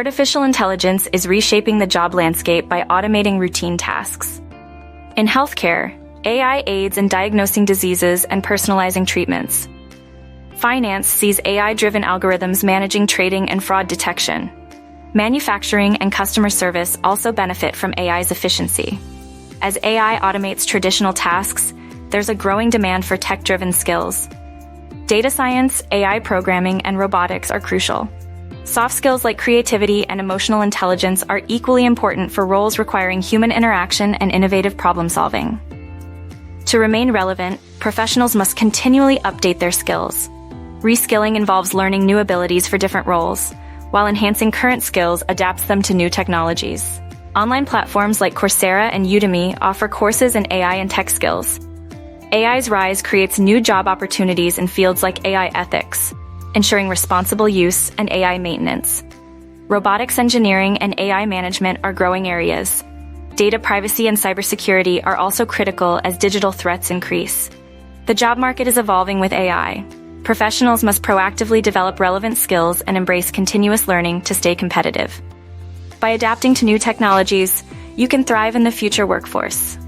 Artificial intelligence is reshaping the job landscape by automating routine tasks. In healthcare, AI aids in diagnosing diseases and personalizing treatments. Finance sees AI-driven algorithms managing trading and fraud detection. Manufacturing and customer service also benefit from AI's efficiency. As AI automates traditional tasks, there's a growing demand for tech-driven skills. Data science, AI programming, and robotics are crucial. Soft skills like creativity and emotional intelligence are equally important for roles requiring human interaction and innovative problem-solving. To remain relevant, professionals must continually update their skills. Reskilling involves learning new abilities for different roles, while enhancing current skills adapts them to new technologies. Online platforms like Coursera and Udemy offer courses in AI and tech skills. AI's rise creates new job opportunities in fields like AI ethics, ensuring responsible use and AI maintenance. Robotics engineering and AI management are growing areas. Data privacy and cybersecurity are also critical as digital threats increase. The job market is evolving with AI. Professionals must proactively develop relevant skills and embrace continuous learning to stay competitive. By adapting to new technologies, you can thrive in the future workforce.